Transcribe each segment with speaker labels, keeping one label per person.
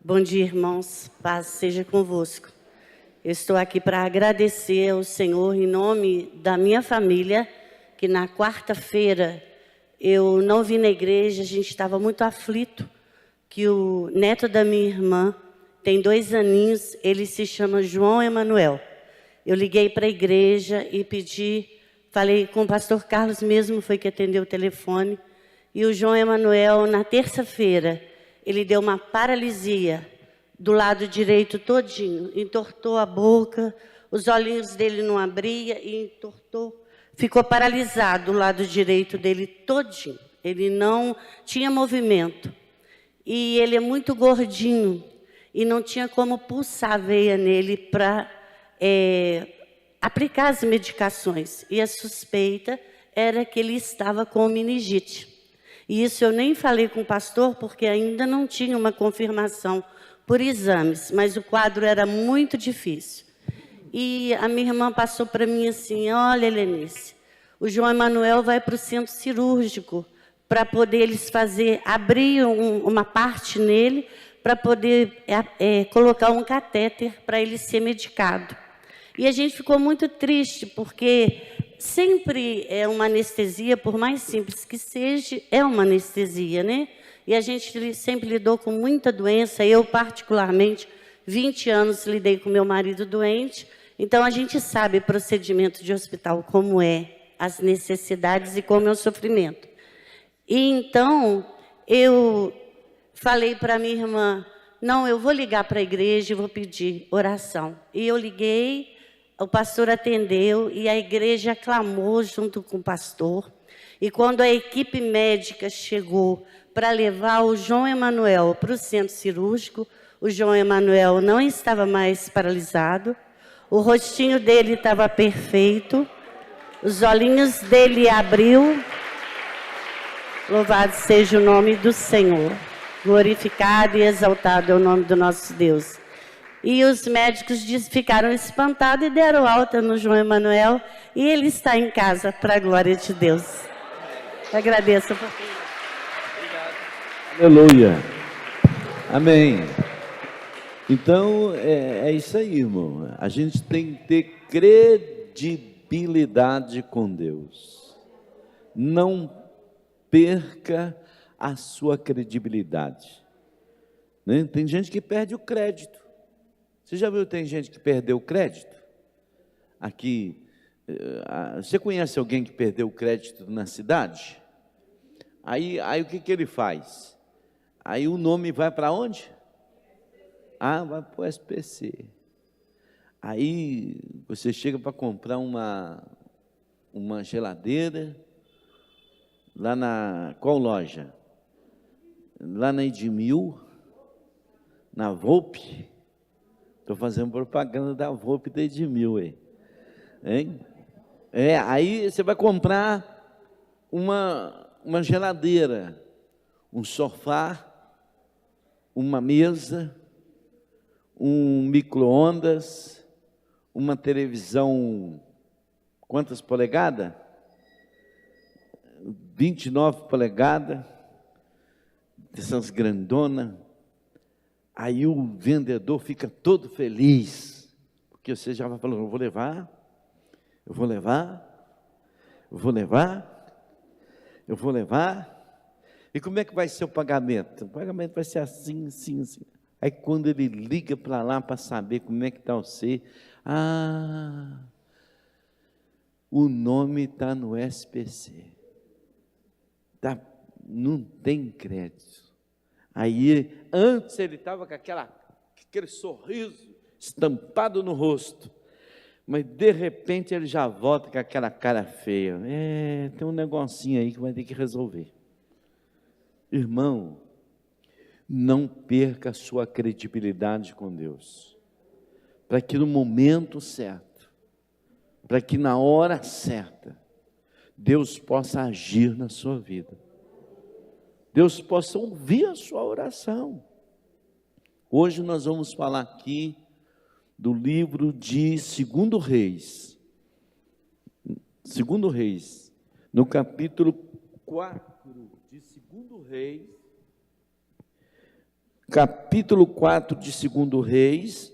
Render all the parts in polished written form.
Speaker 1: Bom dia, irmãos. Paz seja convosco. Eu estou aqui para agradecer ao Senhor em nome da minha família, que na quarta-feira eu não vim na igreja, a gente estava muito aflito, que o neto da minha irmã tem 2 aninhos, ele se chama João Emanuel. Eu liguei para a igreja e falei com o pastor Carlos mesmo, foi que atendeu o telefone, e o João Emanuel, na terça-feira, ele deu uma paralisia do lado direito todinho, entortou a boca, os olhinhos dele não abria e entortou, ficou paralisado o lado direito dele todinho. Ele não tinha movimento. E ele é muito gordinho e não tinha como pulsar a veia nele para aplicar as medicações. E a suspeita era que ele estava com meningite. E isso eu nem falei com o pastor, porque ainda não tinha uma confirmação por exames, mas o quadro era muito difícil. E a minha irmã passou para mim assim: olha, Helenice, o João Emanuel vai para o centro cirúrgico para poder eles abrir uma parte nele, para poder colocar um catéter para ele ser medicado. E a gente ficou muito triste, porque sempre é uma anestesia, por mais simples que seja, é uma anestesia, né? E a gente sempre lidou com muita doença. Eu, particularmente, 20 anos lidei com meu marido doente. Então, a gente sabe procedimento de hospital, como é, as necessidades e como é o sofrimento. E então, eu falei para minha irmã: não, eu vou ligar para a igreja e vou pedir oração. E eu liguei, o pastor atendeu e a igreja clamou junto com o pastor. E quando a equipe médica chegou para levar o João Emanuel para o centro cirúrgico, o João Emanuel não estava mais paralisado, o rostinho dele estava perfeito, os olhinhos dele abriu. Louvado seja o nome do Senhor, glorificado e exaltado é o nome do nosso Deus. E os médicos ficaram espantados e deram alta no João Emanuel, e ele está em casa, para a glória de Deus. Eu agradeço a oportunidade.
Speaker 2: Aleluia. Amém. Então, é isso aí, irmão. A gente tem que ter credibilidade com Deus. Não perca a sua credibilidade. Né? Tem gente que perde o crédito. Você já viu, tem gente que perdeu o crédito? Aqui, você conhece alguém que perdeu o crédito na cidade? Aí o que ele faz? Aí o nome vai para onde? Vai para o SPC. Aí você chega para comprar uma geladeira, lá qual loja? Lá na Edmil, na Volpe. Estou fazendo propaganda da Volpe da Edmil, hein? Aí você vai comprar uma geladeira, um sofá, uma mesa, um micro-ondas, uma televisão, quantas polegadas? 29 polegadas, essas grandonas. Aí o vendedor fica todo feliz, porque você já vai falando: eu vou levar, eu vou levar, eu vou levar, eu vou levar. E como é que vai ser o pagamento? O pagamento vai ser assim, assim, assim. Aí quando ele liga para lá para saber como é que está você, o nome está no SPC. Não tem crédito. Aí, antes ele estava com aquele sorriso estampado no rosto, mas de repente ele já volta com aquela cara feia. Tem um negocinho aí que vai ter que resolver. Irmão, não perca a sua credibilidade com Deus, para que no momento certo, para que na hora certa, Deus possa agir na sua vida. Deus possa ouvir a sua oração. Hoje nós vamos falar aqui do livro de 2 Reis. 2 Reis, no capítulo 4 de 2 Reis, capítulo 4 de 2 Reis,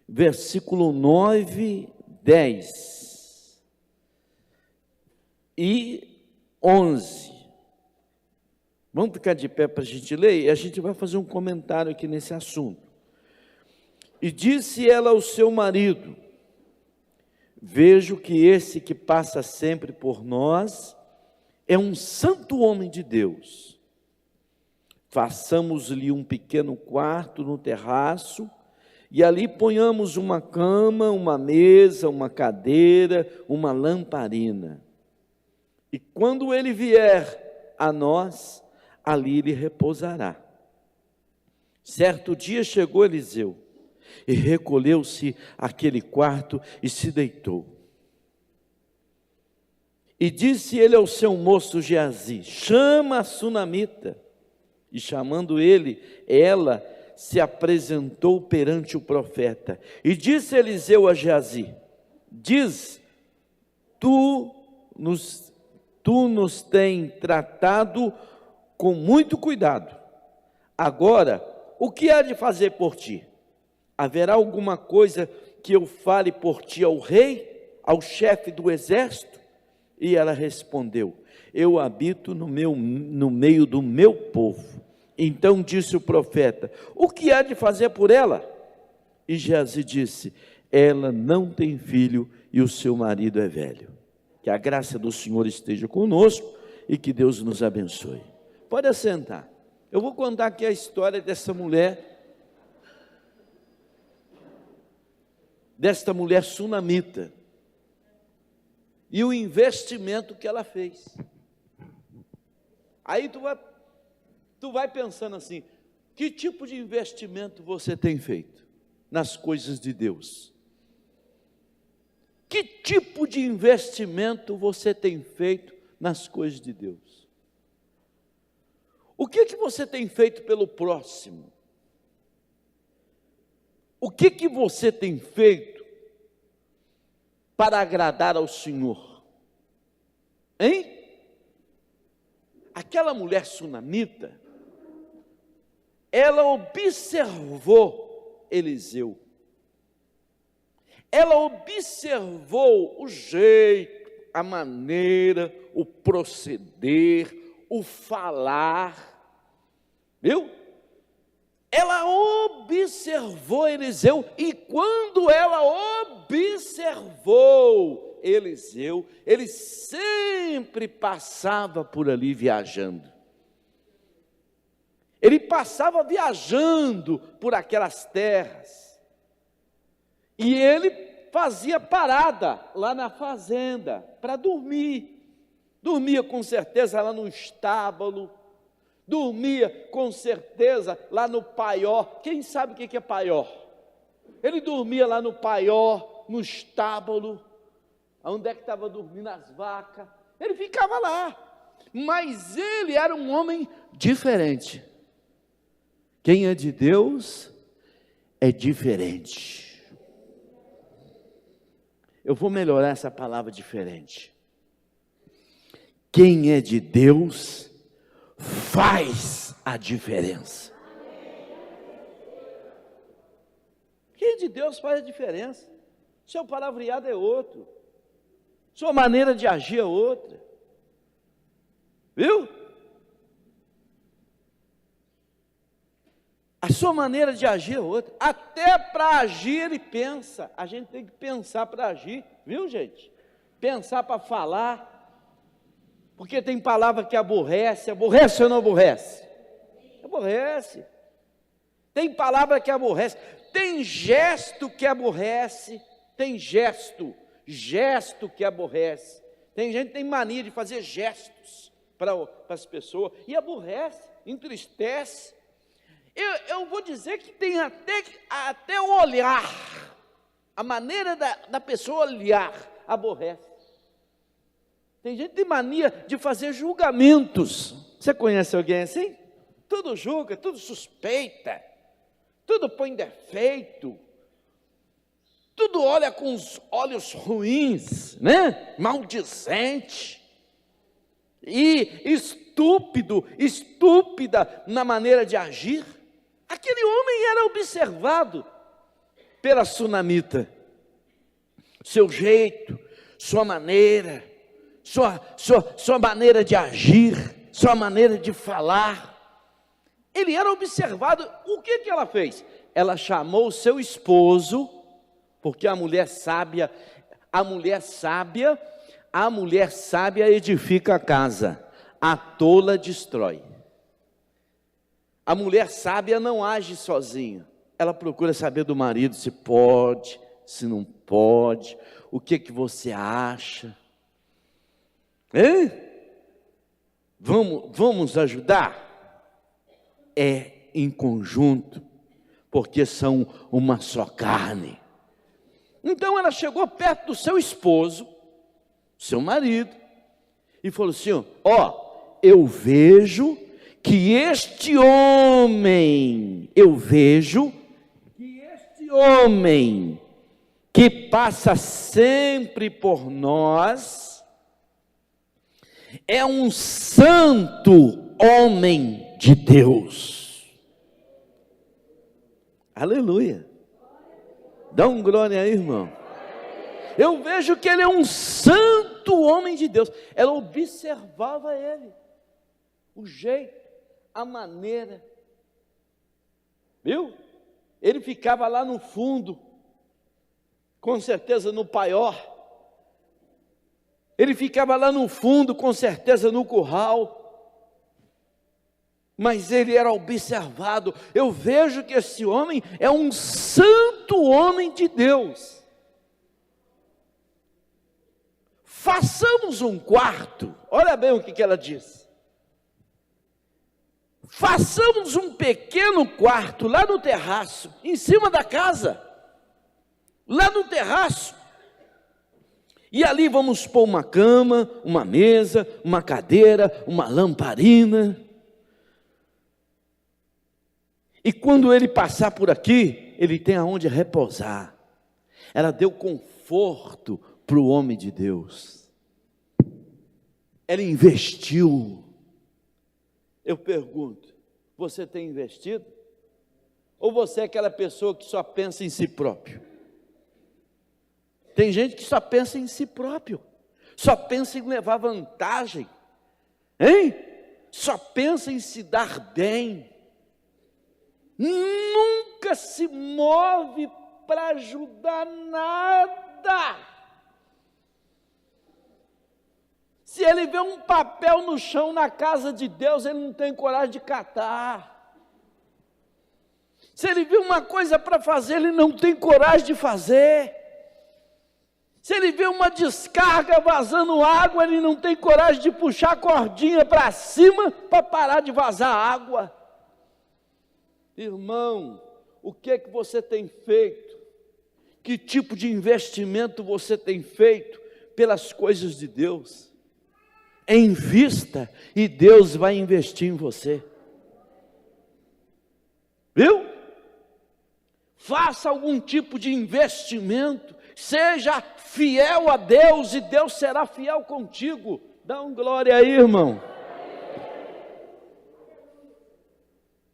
Speaker 2: versículo 9, 10 e 11. Vamos ficar de pé para a gente ler e a gente vai fazer um comentário aqui nesse assunto. E disse ela ao seu marido: vejo que esse que passa sempre por nós é um santo homem de Deus. Façamos-lhe um pequeno quarto no terraço, e ali ponhamos uma cama, uma mesa, uma cadeira, uma lamparina. E quando ele vier a nós, ali ele repousará. Certo dia chegou Eliseu, e recolheu-se àquele quarto e se deitou. E disse ele ao seu moço Geazi: chama a sunamita. E chamando ele, ela se apresentou perante o profeta. E disse Eliseu a Geazi: diz, tu nos tens tratado com muito cuidado. Agora, o que há de fazer por ti? Haverá alguma coisa que eu fale por ti ao rei, ao chefe do exército? E ela respondeu: eu habito no meio do meu povo. Então disse o profeta: o que há de fazer por ela? E Geazi disse: ela não tem filho e o seu marido é velho. Que a graça do Senhor esteja conosco e que Deus nos abençoe. Pode assentar. Eu vou contar aqui a história desta mulher sunamita e o investimento que ela fez. Aí tu vai pensando assim: que tipo de investimento você tem feito nas coisas de Deus? Que tipo de investimento você tem feito nas coisas de Deus? O que você tem feito pelo próximo? O que você tem feito para agradar ao Senhor? Hein? Aquela mulher sunamita, ela observou Eliseu. Ela observou o jeito, a maneira, o proceder, o falar, viu? Ela observou Eliseu, e quando ela observou Eliseu, ele sempre passava por ali viajando. Ele passava viajando por aquelas terras. E ele fazia parada lá na fazenda para dormir. Dormia com certeza lá no estábulo. Dormia com certeza lá no paió. Quem sabe o que é paió? Ele dormia lá no paió, no estábulo. Onde é que estava dormindo as vacas? Ele ficava lá. Mas ele era um homem diferente. Quem é de Deus é diferente. Eu vou melhorar essa palavra diferente. Quem é de Deus faz a diferença. Quem é de Deus faz a diferença. Seu palavreado é outro. Sua maneira de agir é outra. Viu? A sua maneira de agir é outra. Até para agir ele pensa. A gente tem que pensar para agir, viu, gente? Pensar para falar. Porque tem palavra que aborrece. Aborrece ou não aborrece? Aborrece. Tem palavra que aborrece. Tem gesto que aborrece. Tem gesto que aborrece. Tem gente que tem mania de fazer gestos para as pessoas e aborrece, entristece. Eu vou dizer que tem até o olhar, a maneira da pessoa olhar, aborrece. Tem gente que tem mania de fazer julgamentos. Você conhece alguém assim? Tudo julga, tudo suspeita, tudo põe defeito, tudo olha com os olhos ruins, né? Maldizente. e estúpida na maneira de agir. Aquele homem era observado pela sunamita. Seu jeito, sua maneira, sua maneira de agir, sua maneira de falar. Ele era observado. O que ela fez? Ela chamou o seu esposo, porque a mulher sábia edifica a casa, a tola destrói. A mulher sábia não age sozinha. Ela procura saber do marido se pode, se não pode, o que você acha. Vamos ajudar? É em conjunto, porque são uma só carne. Então ela chegou perto do seu esposo, seu marido, e falou assim: eu vejo que este homem que passa sempre por nós, é um santo homem de Deus. Aleluia. Dá um glória aí, irmão. Eu vejo que ele é um santo homem de Deus. Ela observava ele, o jeito, a maneira. Viu? Ele ficava lá no fundo, com certeza no paiol. Ele ficava lá no fundo, com certeza no curral. Mas ele era observado. Eu vejo que esse homem é um santo homem de Deus. Façamos um quarto. Olha bem o que ela diz. Façamos um pequeno quarto lá no terraço, em cima da casa. Lá no terraço. E ali vamos pôr uma cama, uma mesa, uma cadeira, uma lamparina. E quando ele passar por aqui, ele tem aonde repousar. Ela deu conforto para o homem de Deus. Ela investiu. Eu pergunto, você tem investido? Ou você é aquela pessoa que só pensa em si próprio? Tem gente que só pensa em si próprio, só pensa em levar vantagem, só pensa em se dar bem, nunca se move para ajudar nada. Se ele vê um papel no chão na casa de Deus, ele não tem coragem de catar. Se ele vê uma coisa para fazer, ele não tem coragem de fazer. Se ele vê uma descarga vazando água, ele não tem coragem de puxar a cordinha para cima para parar de vazar água. Irmão, o que é que você tem feito? Que tipo de investimento você tem feito pelas coisas de Deus? Invista e Deus vai investir em você. Viu? Faça algum tipo de investimento. Seja fiel a Deus e Deus será fiel contigo. Dá um glória aí, irmão.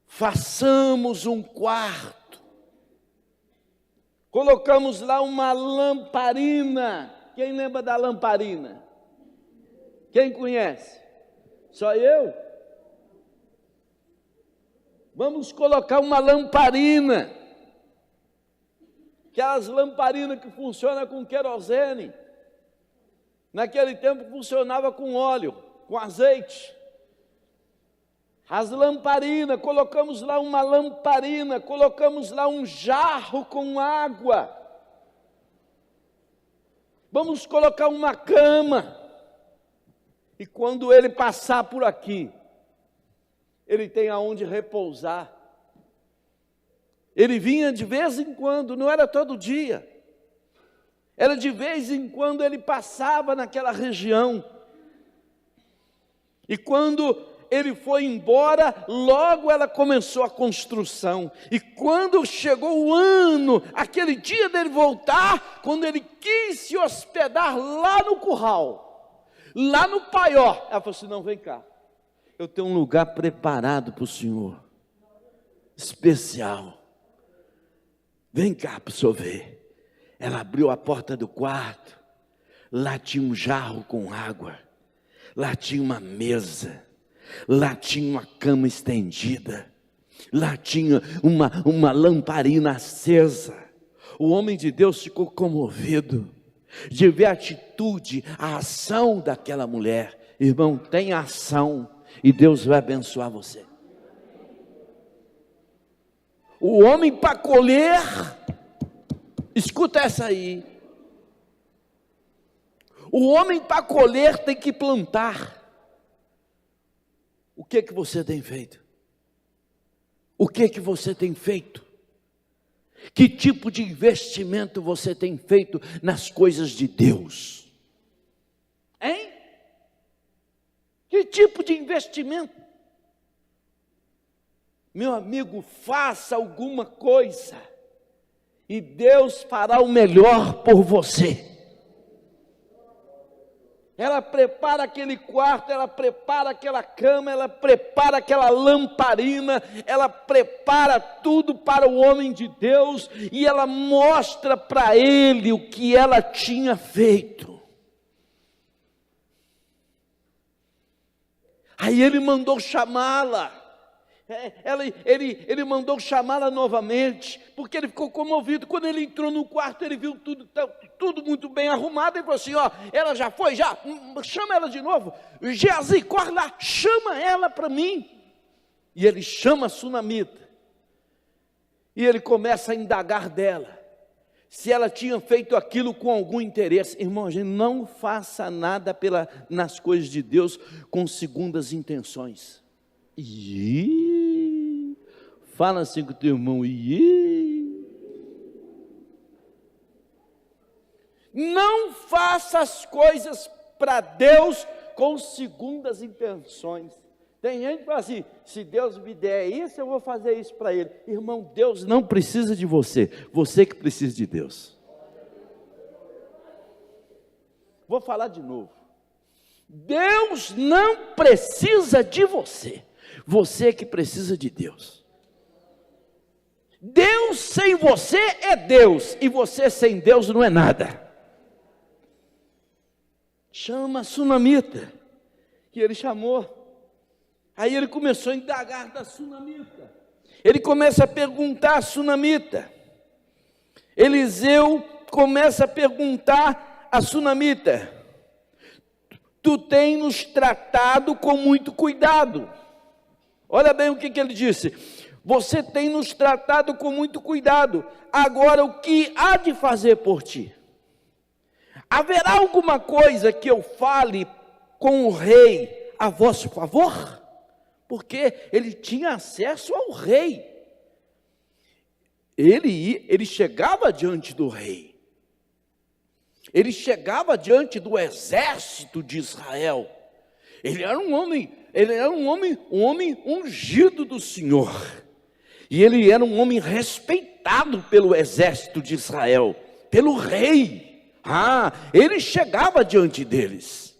Speaker 2: Façamos um quarto. Colocamos lá uma lamparina. Quem lembra da lamparina? Quem conhece? Só eu? Vamos colocar uma lamparina. Aquelas lamparinas que funcionam com querosene. Naquele tempo funcionava com óleo, com azeite. As lamparinas, colocamos lá uma lamparina, colocamos lá um jarro com água. Vamos colocar uma cama. E quando ele passar por aqui, ele tem aonde repousar. Ele vinha de vez em quando, não era todo dia. Era de vez em quando ele passava naquela região. E quando ele foi embora, logo ela começou a construção. E quando chegou o ano, aquele dia dele voltar, quando ele quis se hospedar lá no curral, lá no paiol. Ela falou assim: não, vem cá, eu tenho um lugar preparado para o senhor, especial, vem cá para o senhor ver. Ela abriu a porta do quarto, lá tinha um jarro com água, lá tinha uma mesa, lá tinha uma cama estendida, lá tinha uma lamparina acesa. O homem de Deus ficou comovido de ver a atitude, a ação daquela mulher. Irmão, tem ação e Deus vai abençoar você. O homem para colher, escuta essa aí. O homem para colher tem que plantar. O que você tem feito? O que você tem feito? Que tipo de investimento você tem feito nas coisas de Deus? Hein? Que tipo de investimento? Meu amigo, faça alguma coisa e Deus fará o melhor por você. Ela prepara aquele quarto, ela prepara aquela cama, ela prepara aquela lamparina, ela prepara tudo para o homem de Deus, e ela mostra para ele o que ela tinha feito. Aí ele mandou chamá-la. Ele mandou chamá-la novamente, porque ele ficou comovido. Quando ele entrou no quarto, ele viu tudo muito bem arrumado. Ele falou assim: ó, ela já foi, já, chama ela de novo. Geazi, corre lá, chama ela para mim. E ele chama a sunamita, e ele começa a indagar dela, se ela tinha feito aquilo com algum interesse. Irmão, a gente não faça nada nas coisas de Deus com segundas intenções. Fala assim com o teu irmão. Não faça as coisas para Deus com segundas intenções. Tem gente que fala assim: se Deus me der isso, eu vou fazer isso para Ele. Irmão, Deus não precisa de você, você que precisa de Deus. Vou falar de novo. Deus não precisa de você, você que precisa de Deus. Deus sem você é Deus, e você sem Deus não é nada. Chama a sunamita. E ele chamou. Aí ele começou a indagar da sunamita. Ele começa a perguntar à sunamita. Eliseu começa a perguntar à sunamita: tu tens nos tratado com muito cuidado. Olha bem o que ele disse: você tem nos tratado com muito cuidado, agora o que há de fazer por ti? Haverá alguma coisa que eu fale com o rei a vosso favor? Porque ele tinha acesso ao rei. Ele chegava diante do rei. Ele chegava diante do exército de Israel. Ele era um homem ungido do Senhor. E ele era um homem respeitado pelo exército de Israel, pelo rei. Ele chegava diante deles.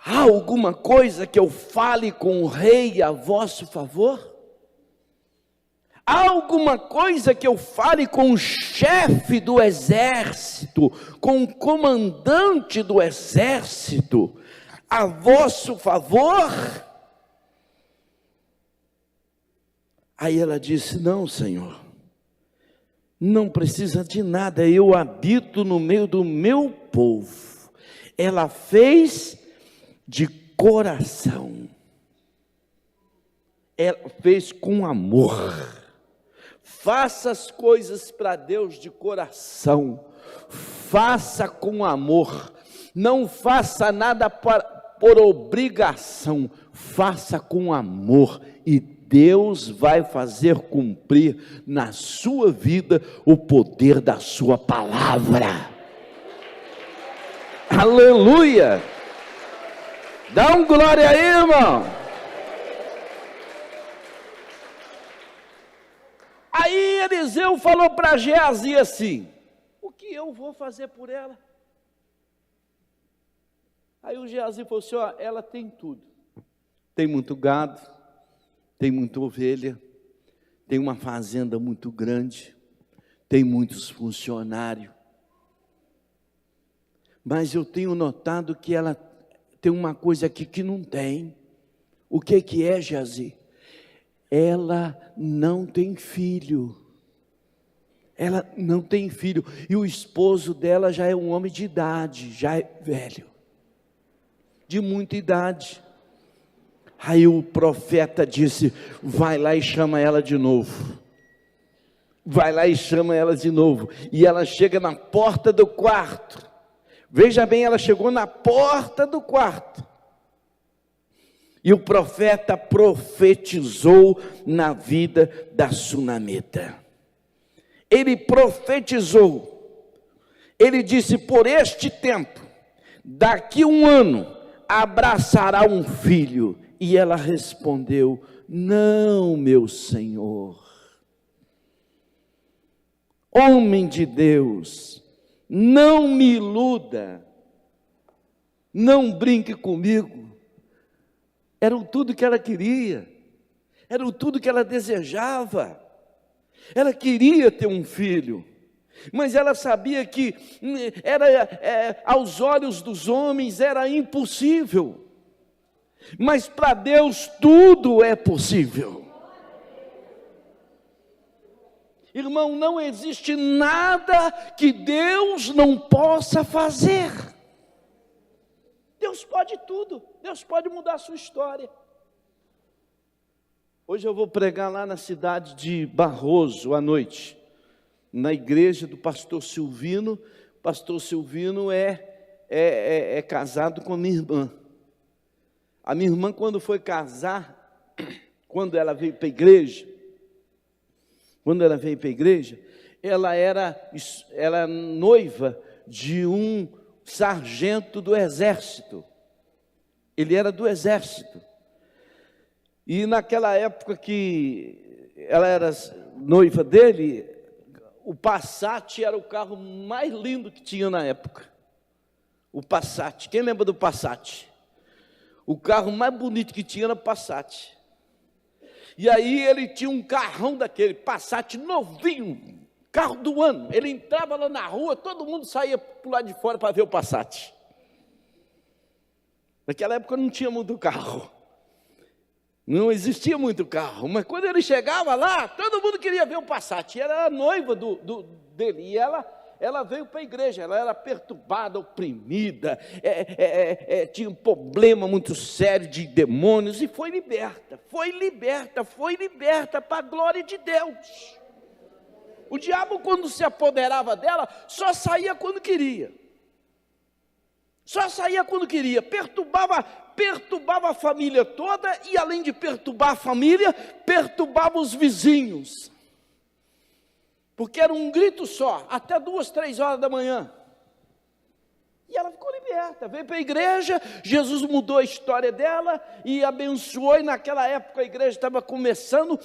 Speaker 2: Há alguma coisa que eu fale com o rei a vosso favor? Há alguma coisa que eu fale com o chefe do exército, com o comandante do exército, a vosso favor? Aí ela disse: não, Senhor, não precisa de nada, eu habito no meio do meu povo. Ela fez de coração, ela fez com amor. Faça as coisas para Deus de coração, faça com amor, não faça nada por obrigação, faça com amor, e Deus vai fazer cumprir na sua vida o poder da sua palavra. Aleluia! Dá um glória aí, irmão. Aí Eliseu falou para Geazi assim: o que eu vou fazer por ela? Aí o Geazi falou assim, ó, ela tem tudo. Tem muito gado, tem muita ovelha, tem uma fazenda muito grande, tem muitos funcionários. Mas eu tenho notado que ela tem uma coisa aqui que não tem. O que é, Geazi? Ela não tem filho. Ela não tem filho. E o esposo dela já é um homem de idade, já é velho. De muita idade. Aí o profeta disse, vai lá e chama ela de novo. Vai lá e chama ela de novo. E ela chega na porta do quarto. Veja bem, ela chegou na porta do quarto. E o profeta profetizou na vida da sunamita. Ele profetizou. Ele disse, por este tempo, daqui 1 ano, abraçará um filho. E ela respondeu, não, meu Senhor. Homem de Deus, não me iluda, não brinque comigo. Era tudo que ela queria, era tudo que ela desejava. Ela queria ter um filho, mas ela sabia que aos olhos dos homens era impossível. Mas para Deus tudo é possível. Irmão, não existe nada que Deus não possa fazer. Deus pode tudo, Deus pode mudar a sua história. Hoje eu vou pregar lá na cidade de Barroso à noite, na igreja do pastor Silvino. O pastor Silvino é casado com a minha irmã. A minha irmã, quando foi casar, quando ela veio para a igreja, ela era noiva de um sargento do exército. Ele era do exército. E naquela época que ela era noiva dele, o Passat era o carro mais lindo que tinha na época. O Passat. Quem lembra do Passat? O carro mais bonito que tinha era o Passat. E aí ele tinha um carrão daquele, Passat novinho, carro do ano. Ele entrava lá na rua, todo mundo saía para o lado de fora para ver o Passat. Naquela época não tinha muito carro. Não existia muito carro. Mas quando ele chegava lá, todo mundo queria ver o Passat. E era a noiva dele. E ela veio para a igreja, ela era perturbada, oprimida, tinha um problema muito sério de demônios, e foi liberta para a glória de Deus. O diabo, quando se apoderava dela, só saía quando queria, perturbava a família toda, e além de perturbar a família, perturbava os vizinhos. Porque era um grito só, até 2, 3 horas da manhã. E ela ficou liberta, veio para a igreja, Jesus mudou a história dela e abençoou. E naquela época a igreja estava começando,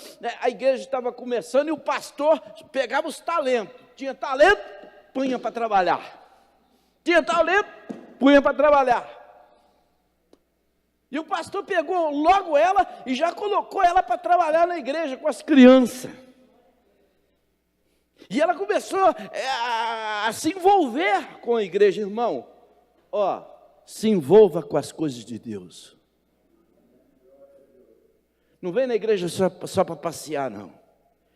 Speaker 2: e o pastor pegava os talentos. Tinha talento, punha para trabalhar. E o pastor pegou logo ela e já colocou ela para trabalhar na igreja com as crianças. E ela começou a se envolver com a igreja, irmão. Se envolva com as coisas de Deus. Não vem na igreja só para passear, não.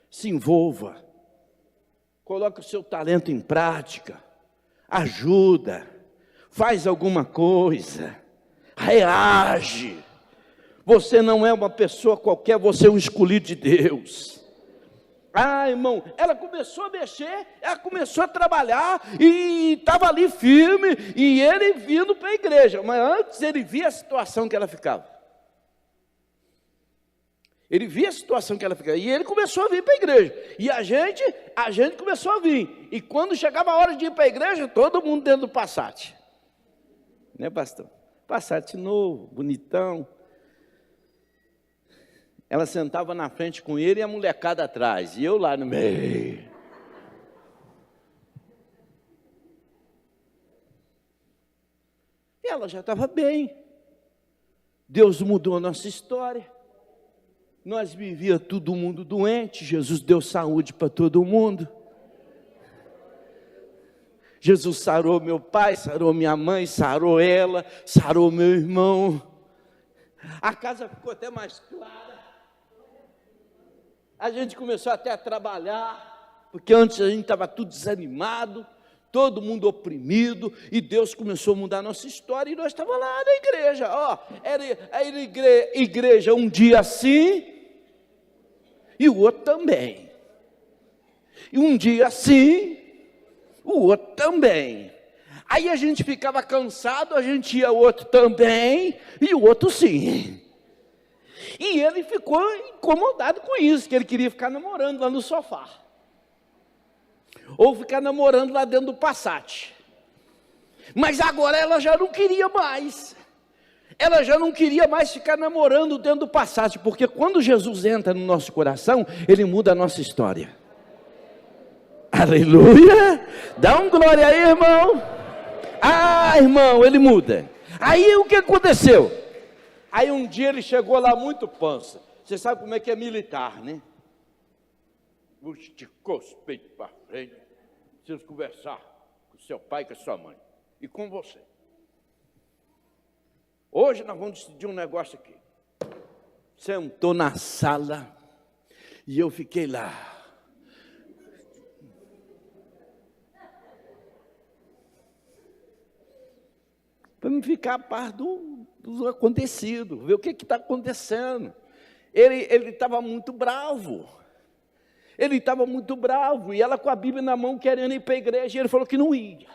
Speaker 2: Se envolva. Coloque o seu talento em prática. Ajuda. Faz alguma coisa. Reage. Você não é uma pessoa qualquer, você é um escolhido de Deus. Irmão, ela começou a mexer, ela começou a trabalhar e estava ali firme, e ele vindo para a igreja, mas antes ele via a situação que ela ficava. E ele começou a vir para a igreja, e a gente começou a vir, e quando chegava a hora de ir para a igreja, todo mundo dentro do Passat, né, pastor? Passat novo, bonitão. Ela sentava na frente com ele e a molecada atrás, e eu lá no meio. E ela já estava bem. Deus mudou a nossa história. Nós vivíamos todo mundo doente, Jesus deu saúde para todo mundo. Jesus sarou meu pai, sarou minha mãe, sarou ela, sarou meu irmão. A casa ficou até mais clara. A gente começou até a trabalhar, porque antes a gente estava tudo desanimado, todo mundo oprimido, e Deus começou a mudar a nossa história, e nós estávamos lá na igreja, era igreja um dia assim, e o outro também. E um dia assim, o outro também. Aí a gente ficava cansado, a gente ia, o outro também, e o outro sim. E ele ficou incomodado com isso, que ele queria ficar namorando lá no sofá. Ou ficar namorando lá dentro do Passat. Mas agora ela já não queria mais. Ela já não queria mais ficar namorando dentro do Passat, porque quando Jesus entra no nosso coração, ele muda a nossa história. Aleluia! Dá um glória aí, irmão. Ah, irmão, ele muda. Aí o que aconteceu? Aí um dia ele chegou lá muito pança. Você sabe como é que é militar, né? Esticou os peitos para frente. Preciso conversar com seu pai e com a sua mãe. E com você. Hoje nós vamos decidir um negócio aqui. Sentou na sala e eu fiquei lá. Para me ficar a par do acontecido, ver o que está acontecendo. Ele estava muito bravo. Ele estava muito bravo, e ela com a Bíblia na mão, querendo ir para a igreja, e ele falou que não ia.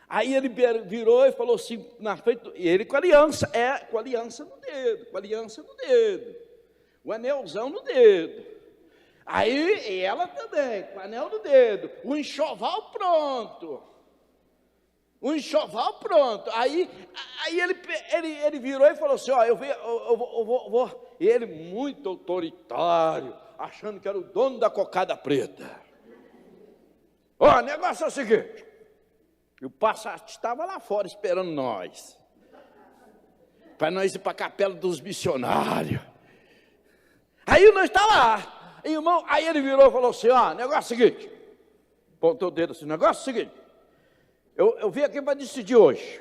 Speaker 2: Aí ele virou e falou assim, na frente, e ele com a aliança, com a aliança no dedo, o anelzão no dedo. Aí, e ela também, com o anel no dedo, o enxoval pronto. Aí ele virou e falou assim, eu vou. E ele muito autoritário, achando que era o dono da cocada preta. O negócio é o seguinte, e o Passat estava lá fora esperando nós, para nós ir para a capela dos missionários. Aí nós está lá, irmão, aí ele virou e falou assim, negócio é o seguinte, pontou o dedo assim, negócio é o seguinte, eu vim aqui para decidir hoje.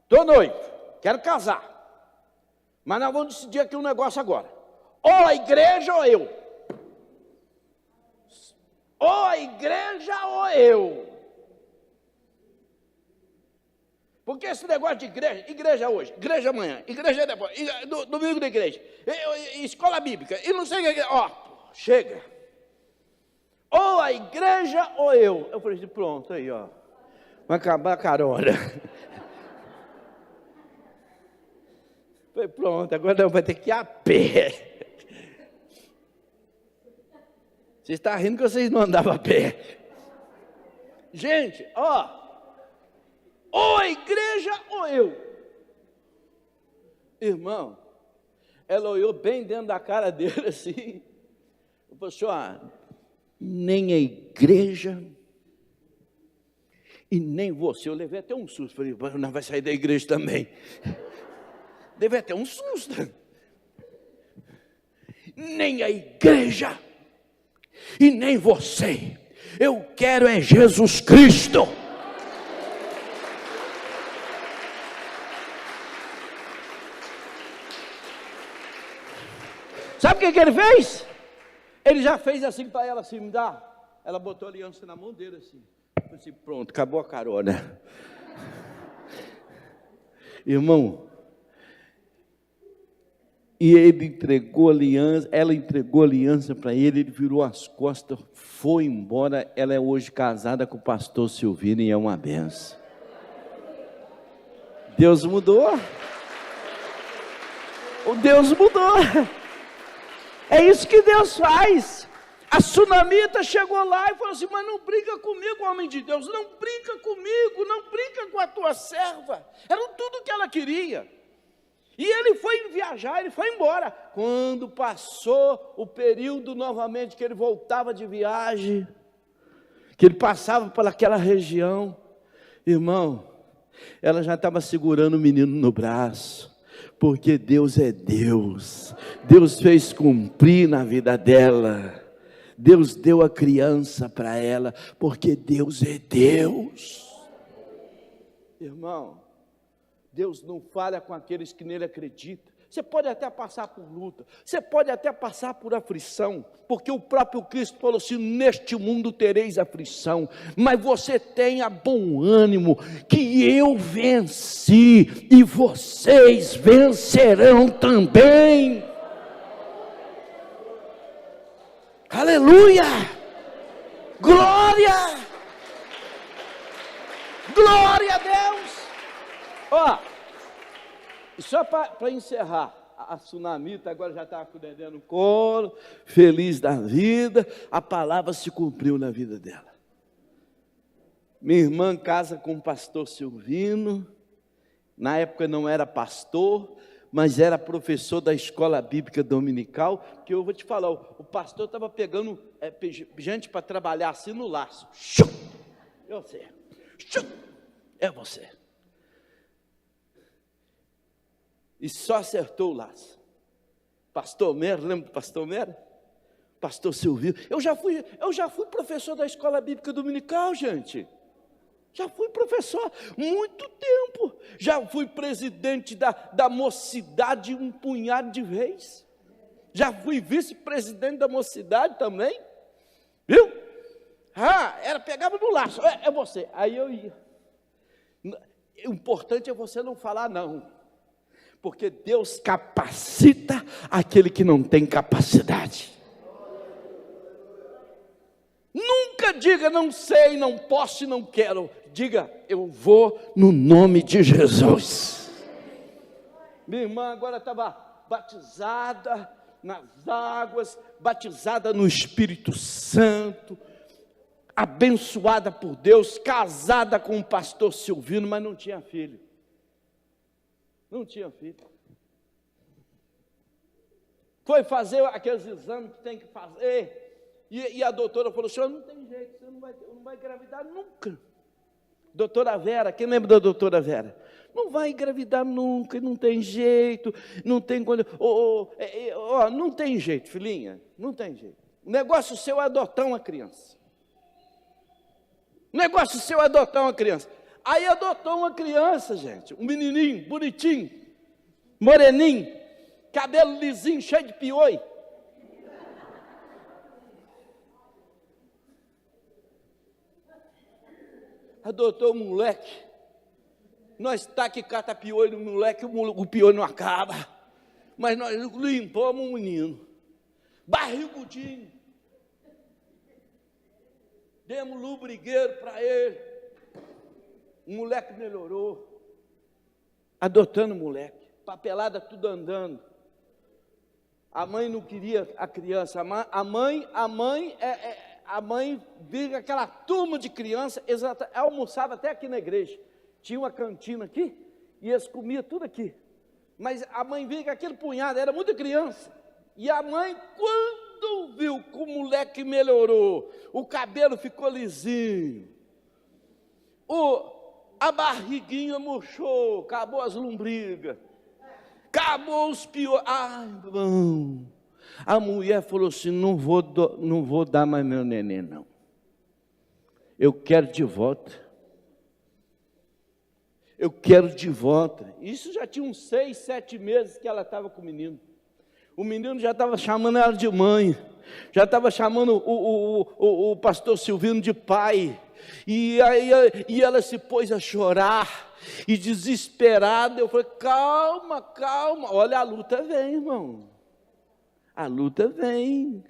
Speaker 2: Estou noivo, quero casar. Mas nós vamos decidir aqui um negócio agora. Ou a igreja ou eu. Ou a igreja ou eu. Porque esse negócio de igreja hoje, igreja amanhã, igreja depois, domingo da igreja, escola bíblica, e não sei o que, chega. Ou a igreja ou eu. Eu falei assim, pronto, aí, vai acabar a carona. Falei, pronto, agora não vai ter que ir a pé. Vocês estão rindo que vocês não andavam a pé. Gente, ou a igreja ou eu. Irmão, ela olhou bem dentro da cara dele assim. Eu falei assim, nem a igreja e nem você. Eu levei até um susto. Falei, não vai sair da igreja também. Levei até um susto. Nem a igreja e nem você. Eu quero é Jesus Cristo. Sabe o que ele fez? Ele já fez assim para ela, assim, me dá. Ela botou a aliança na mão dele, assim. Eu disse, pronto, acabou a carona. Irmão, e ele entregou a aliança, ela entregou a aliança para ele, ele virou as costas, foi embora. Ela é hoje casada com o pastor Silvino e é uma benção. Deus mudou. O Deus mudou. É isso que Deus faz. A sunamita chegou lá e falou assim, mas não brinca comigo, homem de Deus, não brinca comigo, não brinca com a tua serva. Era tudo que ela queria. E ele foi viajar, ele foi embora. Quando passou o período novamente que ele voltava de viagem, que ele passava por aquela região, Irmão, ela já estava segurando o menino no braço, porque Deus é Deus. Deus fez cumprir na vida dela. Deus deu a criança para ela, porque Deus é Deus. Irmão, Deus não falha com aqueles que nele acreditam. Você pode até passar por luta, você pode até passar por aflição, porque o próprio Cristo falou assim: neste mundo tereis aflição, mas você tenha bom ânimo, que eu venci, e vocês vencerão também. Aleluia! Glória! Glória a Deus! Ó, só para encerrar, a Tsunamita agora já estava com o Dedé no colo, feliz da vida, a palavra se cumpriu na vida dela. Minha irmã casa com o pastor Silvino, na época não era pastor, mas era professor da escola bíblica dominical, que eu vou te falar, o pastor estava pegando gente para trabalhar assim no laço. É você. É você. E só acertou o laço. Pastor Mero, lembra do pastor Mero? Pastor Silvio. Eu já fui professor da escola bíblica dominical, gente. Já fui professor muito tempo. Já fui presidente da mocidade um punhado de vezes. Já fui vice-presidente da mocidade também. Viu? Pegava no laço. É você. Aí eu ia. O importante é você não falar não. Porque Deus capacita aquele que não tem capacidade. Nunca diga não sei, não posso e não quero. Diga, eu vou no nome de Jesus. Minha irmã agora estava batizada nas águas, batizada no Espírito Santo, abençoada por Deus, casada com o pastor Silvino, mas não tinha filho. Não tinha filho. Foi fazer aqueles exames que tem que fazer. E a doutora falou: senhor, não tem jeito, você não vai engravidar nunca. Doutora Vera, quem lembra da doutora Vera? Não vai engravidar nunca, não tem jeito, não tem quando. Não tem jeito, filhinha, não tem jeito. O negócio seu é adotar uma criança. O negócio seu é adotar uma criança. Aí adotou uma criança, gente, um menininho, bonitinho, moreninho, cabelo lisinho, cheio de pioi. Adotou um moleque. Nós tá que cata pioi no moleque, o pioi não acaba. Mas nós limpamos o menino. Barrigudinho. Demos lubrigueiro para ele. O moleque melhorou. Adotando o moleque. Papelada tudo andando. A mãe não queria a criança. A mãe vira aquela turma de criança, almoçava até aqui na igreja. Tinha uma cantina aqui, e eles comiam tudo aqui. Mas a mãe vira aquele punhado, era muita criança. E a mãe, quando viu que o moleque melhorou, o cabelo ficou lisinho, a barriguinha murchou, acabou as lombrigas, acabou os piores. Ai, irmão. A mulher falou assim: não vou dar mais meu neném, não. Eu quero de volta. Eu quero de volta. Isso já tinha uns 6, 7 meses que ela estava com o menino. O menino já estava chamando ela de mãe. Já estava chamando o pastor Silvino de pai. E ela se pôs a chorar. E desesperada, eu falei: calma, calma. Olha, a luta vem, irmão. A luta vem,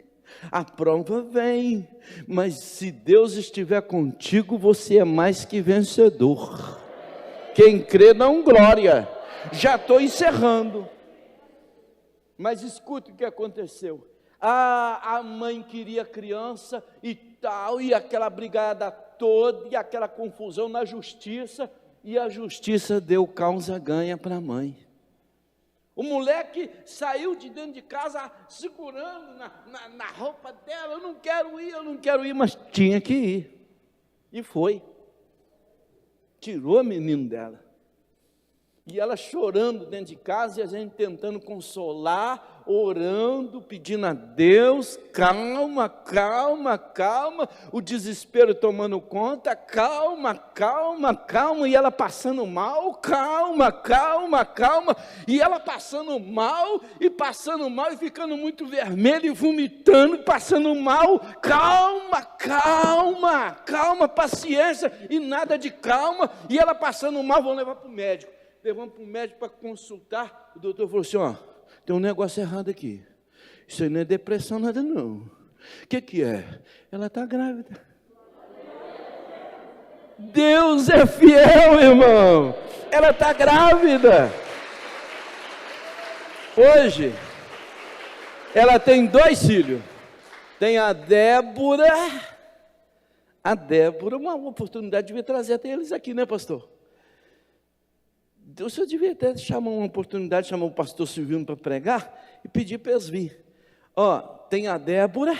Speaker 2: a prova vem, mas se Deus estiver contigo, você é mais que vencedor. Quem crê, não glória. Já estou encerrando. Mas escuta o que aconteceu. A mãe queria criança e tal, e aquela brigada toda, e aquela confusão na justiça, e a justiça deu causa ganha para a mãe. O moleque saiu de dentro de casa segurando na roupa dela: eu não quero ir, mas tinha que ir. E foi. tirou o menino dela. E ela chorando dentro de casa e a gente tentando consolar, orando, pedindo a Deus, calma, calma, calma, o desespero tomando conta, calma, calma, calma, e ela passando mal, calma, calma, calma, e ela passando mal, e ficando muito vermelha, e vomitando, e passando mal, calma, calma, calma, paciência, e nada de calma, e ela passando mal, vão levar para o médico. Levamos para o médico para consultar, o doutor falou assim, ó, tem um negócio errado aqui, isso aí não é depressão nada não, o que é? Ela está grávida. Deus é fiel, irmão, ela está grávida. Hoje, ela tem 2 filhos, tem a Débora, uma oportunidade de vir trazer até eles aqui, né, pastor? O senhor devia até chamar uma oportunidade, chamar o pastor Silvino para pregar e pedir para eles vir. Ó, tem a Débora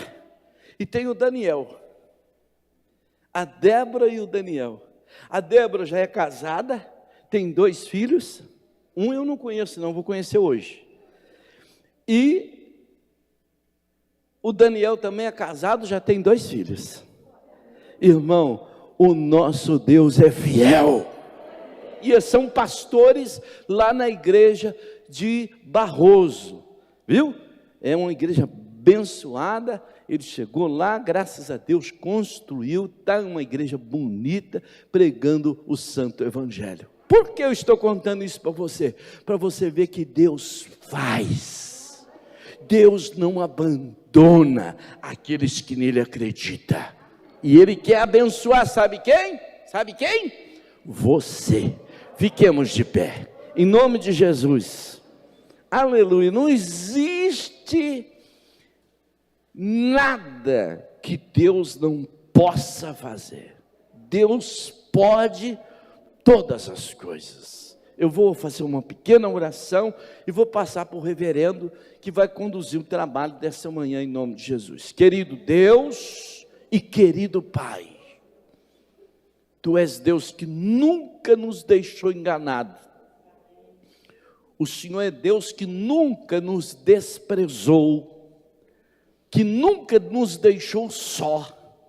Speaker 2: e tem o Daniel. A Débora e o Daniel. A Débora já é casada, tem 2 filhos. Um eu não conheço não, vou conhecer hoje. E o Daniel também é casado, já tem 2 filhos. Irmão, o nosso Deus é fiel. E são pastores lá na igreja de Barroso, viu? É uma igreja abençoada, ele chegou lá, graças a Deus, construiu, está uma igreja bonita, pregando o santo evangelho. Por que eu estou contando isso para você? Para você ver que Deus faz, Deus não abandona aqueles que nele acreditam, e ele quer abençoar, sabe quem? Sabe quem? Você. Fiquemos de pé, em nome de Jesus, aleluia. Não existe nada que Deus não possa fazer, Deus pode todas as coisas. Eu vou fazer uma pequena oração e vou passar para o reverendo que vai conduzir o trabalho dessa manhã em nome de Jesus. Querido Deus e querido Pai, Tu és Deus que nunca nos deixou enganado. O Senhor é Deus que nunca nos desprezou, que nunca nos deixou só,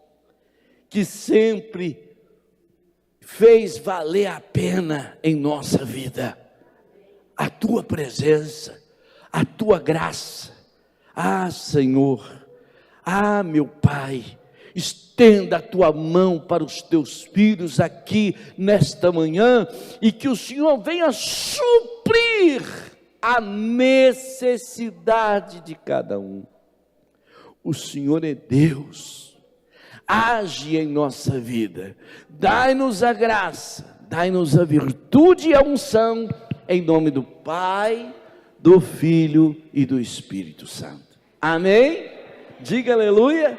Speaker 2: que sempre fez valer a pena em nossa vida a Tua presença, a Tua graça. Ah, Senhor, ah, meu Pai, estenda a Tua mão para os Teus filhos aqui nesta manhã, e que o Senhor venha suprir a necessidade de cada um. O Senhor é Deus, age em nossa vida, dai-nos a graça, dai-nos a virtude e a unção, em nome do Pai, do Filho e do Espírito Santo. Amém? Diga aleluia.